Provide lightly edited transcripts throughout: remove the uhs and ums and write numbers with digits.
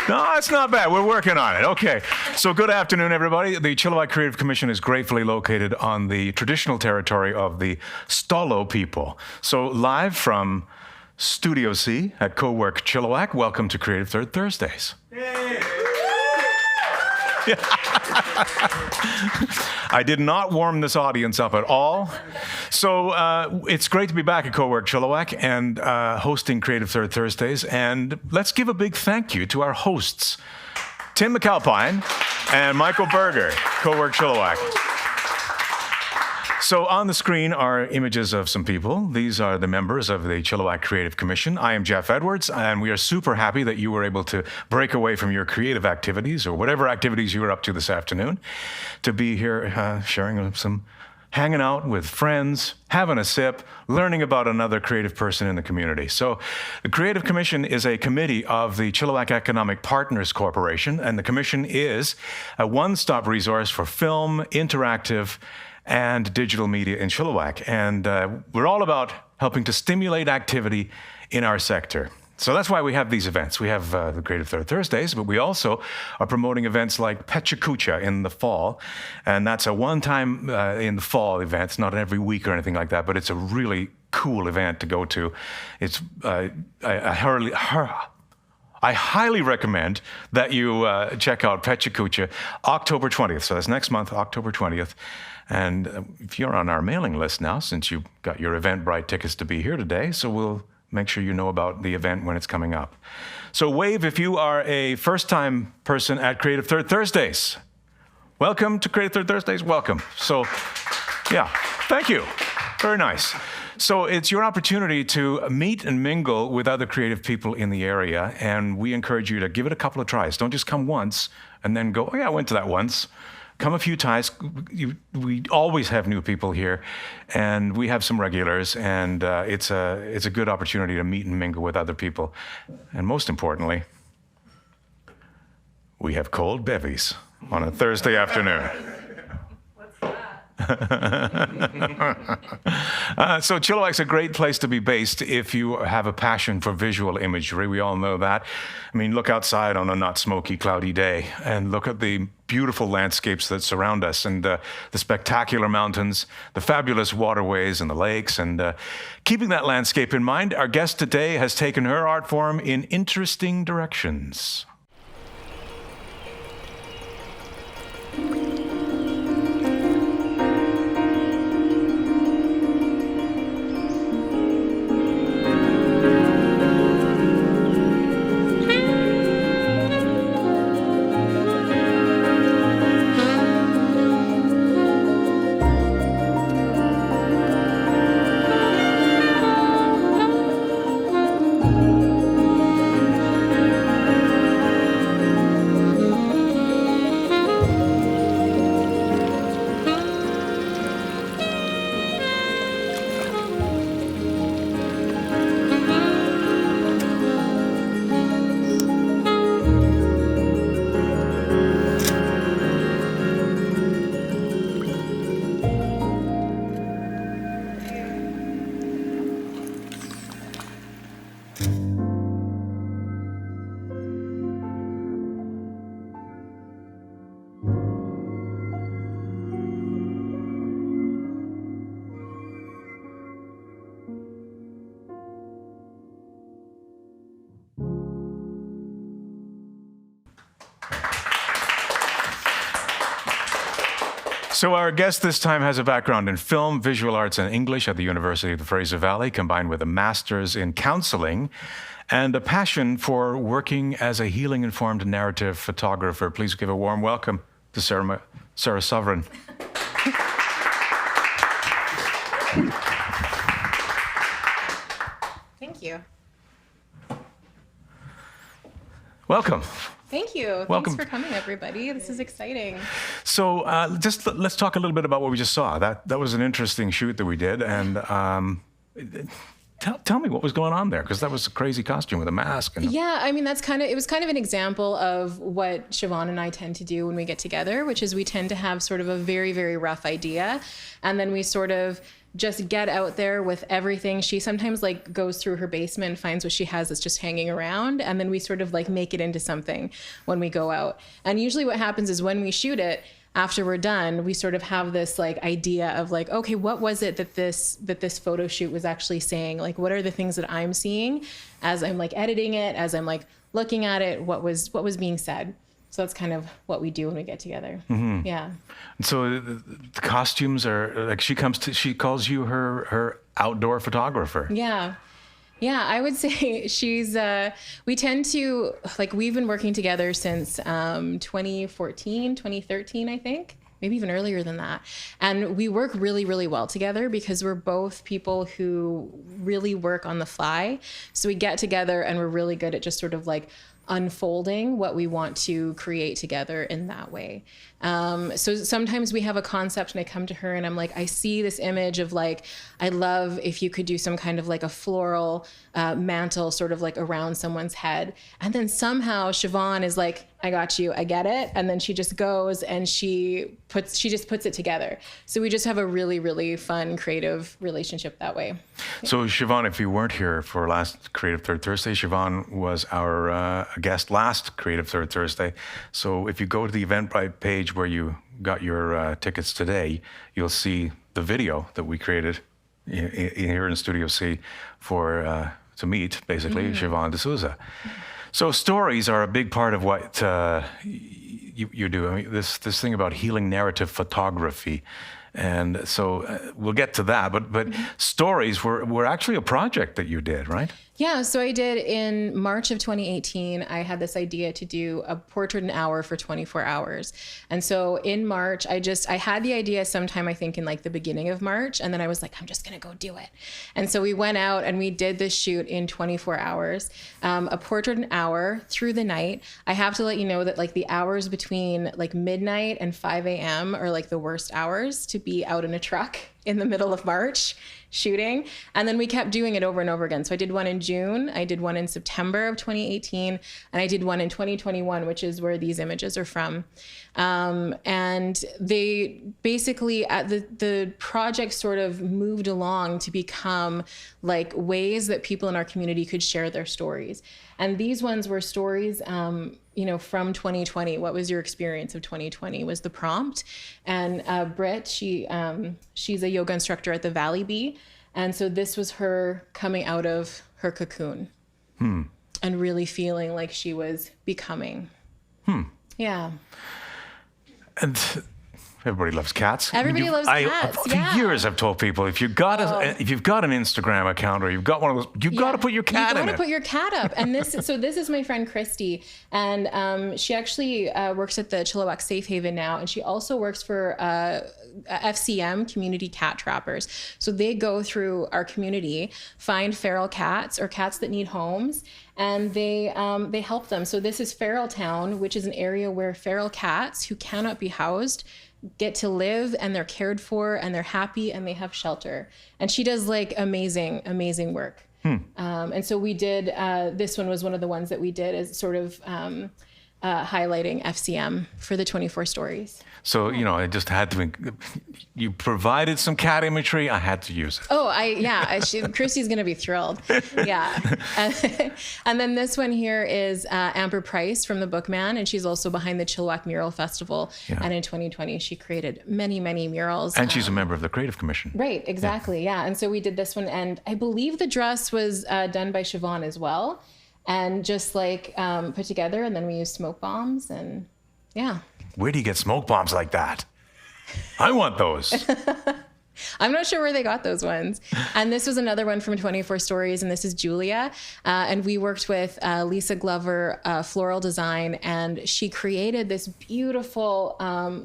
No, it's not bad. We're working on it. Okay. So good afternoon, everybody. The Chilliwack Creative Commission is gratefully located on the traditional territory of the Stolo people. So live from Studio C at Cowork Chilliwack, welcome to Creative Third Thursdays. Yay. I did not warm this audience up at all. So it's great to be back at Cowork Chilliwack and hosting Creative Third Thursdays. And let's give a big thank you to our hosts, Tim McAlpine and Michael Berger, Cowork Chilliwack. So on the screen are images of some people. These are the members of the Chilliwack Creative Commission. I am Geoff Edwards, and we are super happy that you were able to break away from your creative activities or whatever activities you were up to this afternoon to be here sharing some, hanging out with friends, having a sip, learning about another creative person in the community. So the Creative Commission is a committee of the Chilliwack Economic Partners Corporation, and the commission is a one-stop resource for film, interactive, and digital media in Chilliwack. And we're all about helping to stimulate activity in our sector. So that's why we have these events. We have the Creative Third Thursdays, but we also are promoting events like Pechakucha in the fall. And that's a one-time in the fall event. It's not every week or anything like that, but it's a really cool event to go to. It's I highly recommend that you check out Pechakucha October 20th. So that's next month, October 20th. And if you're on our mailing list now, since you got your Eventbrite tickets to be here today, so we'll make sure you know about the event when it's coming up. So wave if you are a first-time person at Creative Third Thursdays. Welcome to Creative Third Thursdays. Welcome. So, yeah, thank you. Very nice. So it's your opportunity to meet and mingle with other creative people in the area, and we encourage you to give it a couple of tries. Don't just come once and then go, oh yeah, I went to that once. Come a few times. We always have new people here, and we have some regulars, and it's a good opportunity to meet and mingle with other people. And most importantly, we have cold bevies on a Thursday afternoon. So Chilliwack's a great place to be based if you have a passion for visual imagery. We all know that. I mean, look outside on a not smoky, cloudy day and look at the beautiful landscapes that surround us and the spectacular mountains, the fabulous waterways and the lakes. And keeping that landscape in mind, our guest today has taken her art form in interesting directions. So our guest this time has a background in film, visual arts, and English at the University of the Fraser Valley, combined with a master's in counselling and a passion for working as a healing-informed narrative photographer. Please give a warm welcome to Sarah Sovereign. Thank you. Welcome. Thank you. Welcome. Thanks for coming, everybody. This is exciting. So let's talk a little bit about what we just saw. That was an interesting shoot that we did, and tell me what was going on there, because that was a crazy costume with a mask. Yeah, I mean, it was kind of an example of what Siobhan and I tend to do when we get together, which is we tend to have sort of a very, very rough idea, and then we sort of just get out there with everything. She sometimes like goes through her basement and finds what she has that's just hanging around. And then we sort of like make it into something when we go out. And usually what happens is when we shoot it, after we're done, we sort of have this like idea of like, okay, what was it that this photo shoot was actually saying? Like, what are the things that I'm seeing as I'm like editing it, as I'm like looking at it, what was being said? So that's kind of what we do when we get together. Mm-hmm. Yeah. So the costumes are like, she calls you her outdoor photographer. Yeah. Yeah, I would say we tend to, like, we've been working together since 2014, 2013, I think, maybe even earlier than that. And we work really, really well together because we're both people who really work on the fly. So we get together and we're really good at just sort of like unfolding what we want to create together in that way. So sometimes we have a concept and I come to her and I'm like, I see this image of like, I'd love if you could do some kind of like a floral mantle sort of like around someone's head. And then somehow Siobhan is like, I got you, I get it. And then she just goes and she just puts it together. So we just have a really, really fun, creative relationship that way. So Siobhan, if you weren't here for last Creative Third Thursday, Siobhan was our guest last Creative Third Thursday. So if you go to the Eventbrite page where you got your tickets today, you'll see the video that we created here in Studio C for to meet basically Siobhan D'Souza. So stories are a big part of what you do. I mean, this thing about healing narrative photography. And so we'll get to that, but stories were actually a project that you did, right? Yeah, so I did in March of 2018, I had this idea to do a portrait an hour for 24 hours. And so in March, I had the idea sometime, I think in like the beginning of March, and then I was like, I'm just gonna go do it. And so we went out and we did this shoot in 24 hours, a portrait an hour through the night. I have to let you know that like the hours between like midnight and 5 a.m. are like the worst hours to be out in a truck in the middle of March shooting. And then we kept doing it over and over again. So I did one in June, I did one in September of 2018, and I did one in 2021, which is where these images are from. And they basically, the project sort of moved along to become like ways that people in our community could share their stories. And these ones were stories, from 2020. What was your experience of 2020 was the prompt. And Britt, she's a yoga instructor at the Valley Bee. And so this was her coming out of her cocoon and really feeling like she was becoming. Yeah. And everybody loves cats. Everybody loves cats. For years, I've told people if you've got an Instagram account or you've got one of those, you've got to put your cat in it. You got to put your cat up. And this is my friend Christy, and she actually works at the Chilliwack Safe Haven now, and she also works for FCM, Community Cat Trappers. So they go through our community, find feral cats or cats that need homes, and they help them. So this is Feral Town, which is an area where feral cats who cannot be housed get to live, and they're cared for and they're happy and they have shelter. And she does like amazing, amazing work. And so we did, this one was one of the ones that we did as sort of highlighting FCM for the 24 stories. So, I just had to, you provided some cat imagery, I had to use it. Oh, Christy's going to be thrilled. Yeah. And then this one here is Amber Price from the Bookman, and she's also behind the Chilliwack Mural Festival. Yeah. And in 2020, she created many, many murals. And she's a member of the Creative Commission. Right, exactly. Yeah. And so we did this one, and I believe the dress was done by Siobhan as well. And just like put together, and then we used smoke bombs, and yeah. Where do you get smoke bombs like that? I want those. I'm not sure where they got those ones. And this was another one from 24 Stories, and this is Julia. And we worked with Lisa Glover, Floral Design, and she created this beautiful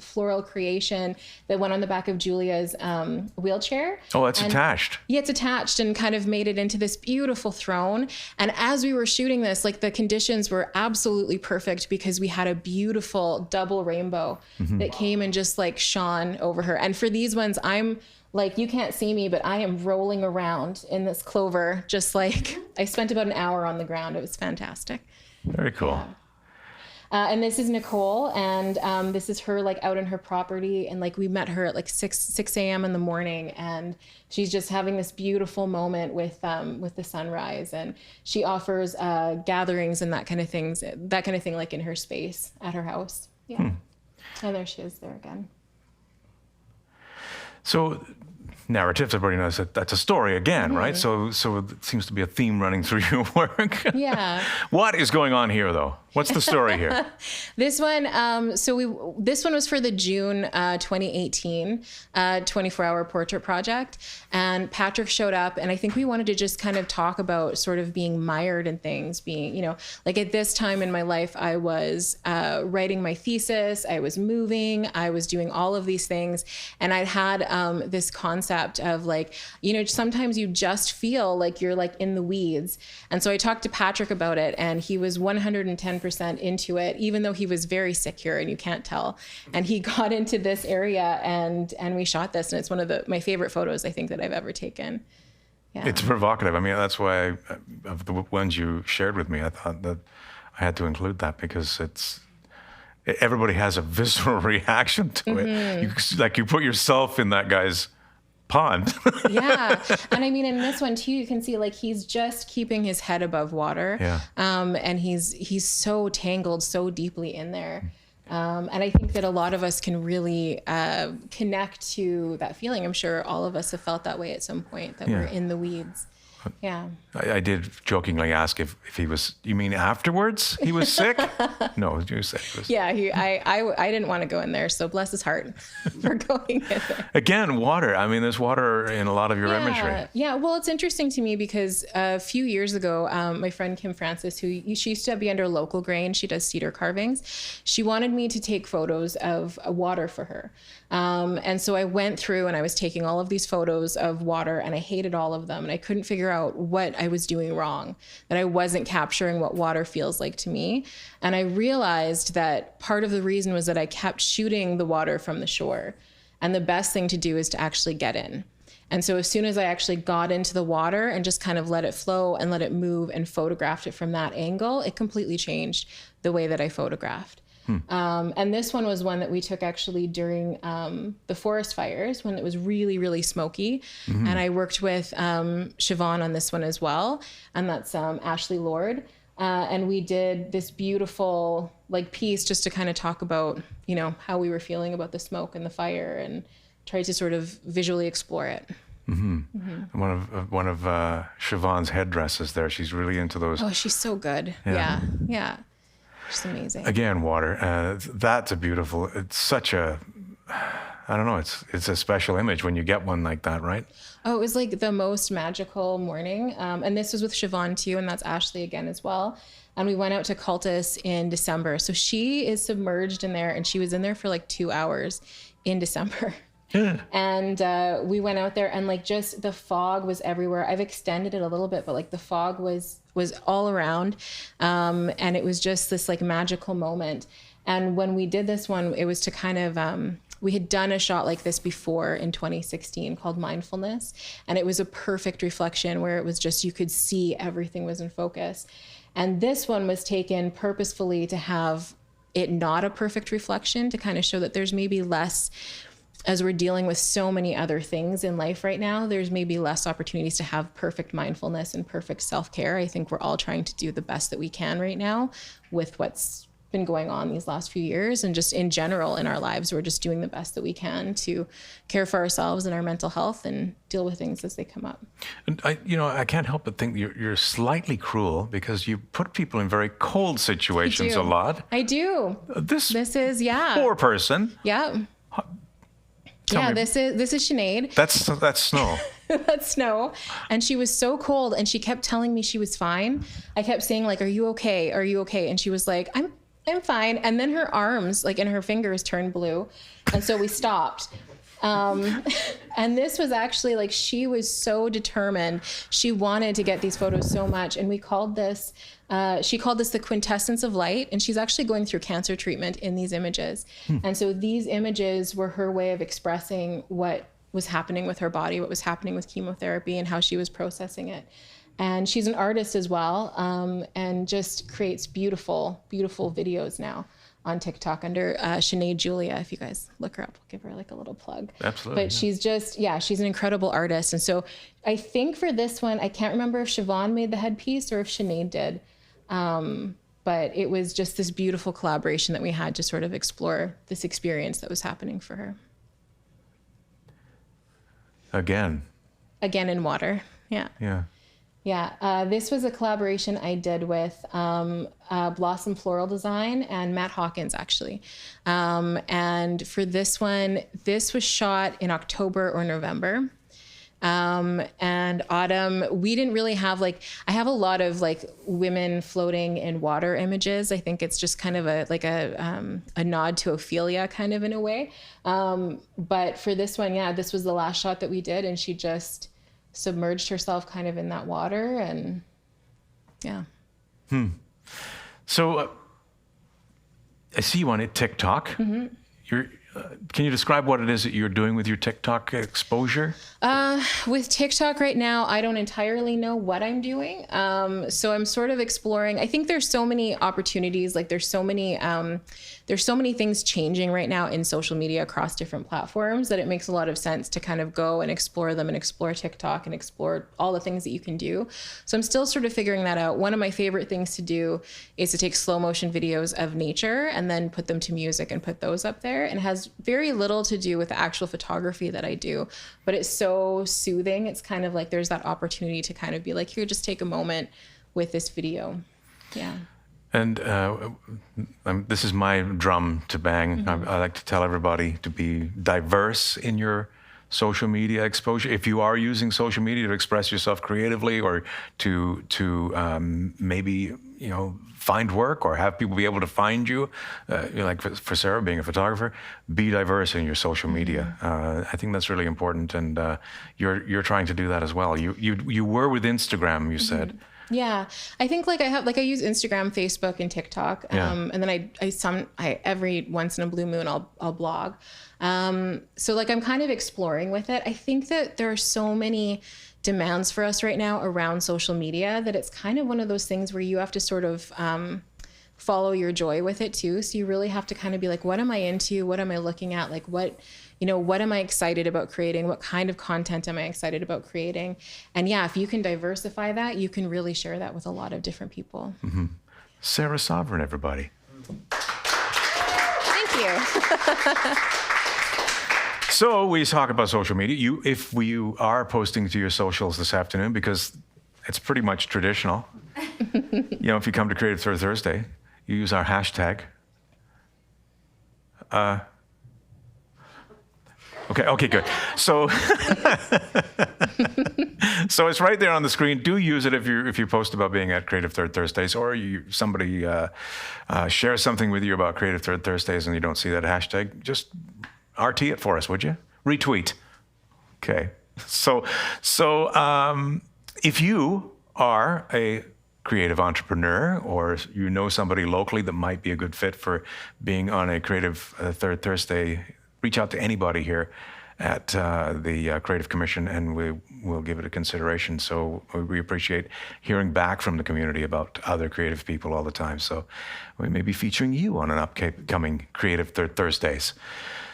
floral creation that went on the back of Julia's wheelchair. Oh, it's attached. Yeah, it's attached, and kind of made it into this beautiful throne. And as we were shooting this, like the conditions were absolutely perfect because we had a beautiful double rainbow that came and just like shone over her. And for these ones, I'm like, you can't see me, but I am rolling around in this clover. Just like, I spent about an hour on the ground. It was fantastic. Very cool. Yeah. And this is Nicole, and this is her like out on her property, and like we met her at like 6 a.m. in the morning, and she's just having this beautiful moment with the sunrise, and she offers gatherings and that kind of thing like in her space at her house. Yeah. And there she is there again. So narratives, everybody knows that that's a story again, right? So it seems to be a theme running through your work. Yeah. What is going on here, though? What's the story here? This one, this one was for the June 2018 24-hour portrait project, and Patrick showed up, and I think we wanted to just kind of talk about sort of being mired in things, being, you know, like at this time in my life, I was writing my thesis, I was moving, I was doing all of these things, and I had this concept of like, you know, sometimes you just feel like you're like in the weeds, and so I talked to Patrick about it, and he was 110% into it, even though he was very secure and you can't tell. And he got into this area and we shot this, and it's one of my favorite photos I think that I've ever taken. Yeah. It's provocative. I mean, that's why of the ones you shared with me, I thought that I had to include that because everybody has a visceral reaction to it. You put yourself in that guy's pond. Yeah. And I mean, in this one too, you can see like he's just keeping his head above water. Yeah. And he's so tangled so deeply in there. And I think that a lot of us can really connect to that feeling. I'm sure all of us have felt that way at some point, that we're in the weeds. Yeah. I did jokingly ask if he was, you mean afterwards he was sick? No, you said he was. Yeah, I didn't want to go in there, so bless his heart for going in there. Again, water. I mean, there's water in a lot of your imagery. Yeah, well, it's interesting to me because a few years ago, my friend Kim Francis, she used to be under local grain, she does cedar carvings. She wanted me to take photos of water for her. And so I went through and I was taking all of these photos of water, and I hated all of them. And I couldn't figure out what I was doing wrong, that I wasn't capturing what water feels like to me. And I realized that part of the reason was that I kept shooting the water from the shore. And the best thing to do is to actually get in. And so as soon as I actually got into the water and just kind of let it flow and let it move and photographed it from that angle, it completely changed the way that I photographed. And this one was one that we took actually during the forest fires when it was really, really smoky. And I worked with Siobhan on this one as well. And that's Ashley Lord. And we did this beautiful like piece just to kind of talk about, you know, how we were feeling about the smoke and the fire, and tried to sort of visually explore it. One of Siobhan's headdresses there. She's really into those. Oh, she's so good. Yeah. It's amazing. Again, water. That's a beautiful. It's such a. I don't know. It's a special image when you get one like that, right? Oh, it was like the most magical morning. And this was with Siobhan too, and that's Ashley again as well. And we went out to Cultus in December. So she is submerged in there, and she was in there for like 2 hours in December. And we went out there, and like just the fog was everywhere. I've extended it a little bit, but like the fog was all around. And it was just this like magical moment. And when we did this one, it was to kind of, we had done a shot like this before in 2016 called Mindfulness. And it was a perfect reflection where it was just, you could see everything was in focus. And this one was taken purposefully to have it not a perfect reflection, to kind of show that there's maybe less, as we're dealing with so many other things in life right now, there's maybe less opportunities to have perfect mindfulness and perfect self-care. I think we're all trying to do the best that we can right now with what's been going on these last few years, and just in general in our lives, we're just doing the best that we can to care for ourselves and our mental health and deal with things as they come up. And I can't help but think you're slightly cruel because you put people in very cold situations a lot. I do. This is poor person. Yeah. This is Sinead. That's Snow. That's Snow. And she was so cold, and she kept telling me she was fine. I kept saying like, "Are you okay? Are you okay?" And she was like, I'm fine. And then her arms, like, and her fingers turned blue. And so we stopped. And this was actually like, she was so determined. She wanted to get these photos so much. And we called this, she called this the quintessence of light. And she's actually going through cancer treatment in these images. And so these images were her way of expressing what was happening with her body, what was happening with chemotherapy, and how she was processing it. And she's an artist as well, and just creates beautiful, beautiful videos now on TikTok under Sinead Julia. If you guys look her up, we'll give her like a little plug. Absolutely. But she's just, she's an incredible artist. And so I think for this one, I can't remember if Siobhan made the headpiece or if Sinead did. But it was just this beautiful collaboration that we had to sort of explore this experience that was happening for her. Again in water. Yeah. This was a collaboration I did with Blossom Floral Design and Matt Hawkins, actually. And for this one, this was shot in October or November. And autumn, we didn't really have I have a lot of women floating in water images. I think it's just kind of a nod to Ophelia kind of in a way. But for this one, this was the last shot that we did, and she just submerged herself kind of in that water, and So I see you on TikTok. Mm-hmm. Can you describe what it is that you're doing with your TikTok exposure? With TikTok right now, I don't entirely know what I'm doing. So I'm sort of exploring. I think there's so many opportunities. There's so many things changing right now in social media across different platforms that it makes a lot of sense to kind of go and explore them and explore TikTok and explore all the things that you can do. So I'm still sort of figuring that out. One of my favorite things to do is to take slow motion videos of nature and then put them to music and put those up there. And it has very little to do with the actual photography that I do, but it's so soothing. It's kind of there's that opportunity to kind of be here, just take a moment with this video. Yeah. And this is my drum to bang. Mm-hmm. I like to tell everybody to be diverse in your social media exposure. If you are using social media to express yourself creatively, or to maybe find work or have people be able to find you, for Sarah being a photographer, be diverse in your social media. I think that's really important, and you're trying to do that as well. You were with Instagram, you said. Mm-hmm. Yeah, I think I use Instagram, Facebook, and TikTok, and then I every once in a blue moon I'll blog. So I'm kind of exploring with it. I think that there are so many demands for us right now around social media that it's kind of one of those things where you have to sort of follow your joy with it too. So you really have to kind of be what am I into? What am I looking at? What am I excited about creating? What kind of content am I excited about creating? And if you can diversify that, you can really share that with a lot of different people. Mm-hmm. Sarah Sovereign, everybody. Thank you. So we talk about social media. If you are posting to your socials this afternoon, because it's pretty much traditional, if you come to Creative Third Thursday, you use our hashtag. Okay, good. So, so it's right there on the screen. Do use it if you post about being at Creative Third Thursdays, or somebody shares something with you about Creative Third Thursdays and you don't see that hashtag. Just RT it for us, would you? Retweet. Okay. So if you are a creative entrepreneur, or you know somebody locally that might be a good fit for being on a Creative Third Thursday, reach out to anybody here at the Creative Commission, and we will give it a consideration. So we appreciate hearing back from the community about other creative people all the time. So we may be featuring you on an upcoming Creative Third Thursdays.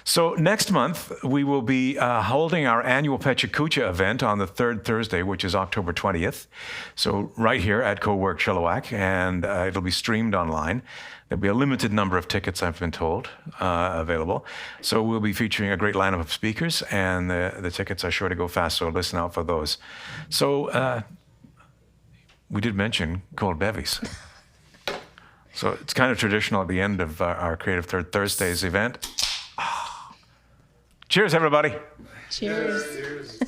So next month, we will be holding our annual Pecha Kucha event on the third Thursday, which is October 20th. So right here at Cowork Chilliwack, and it'll be streamed online. There'll be a limited number of tickets, I've been told, available. So we'll be featuring a great lineup of speakers, and the tickets are sure to go fast, so listen out for those. So we did mention cold bevies. So it's kind of traditional at the end of our Creative Third Thursdays event. Cheers, everybody. Cheers.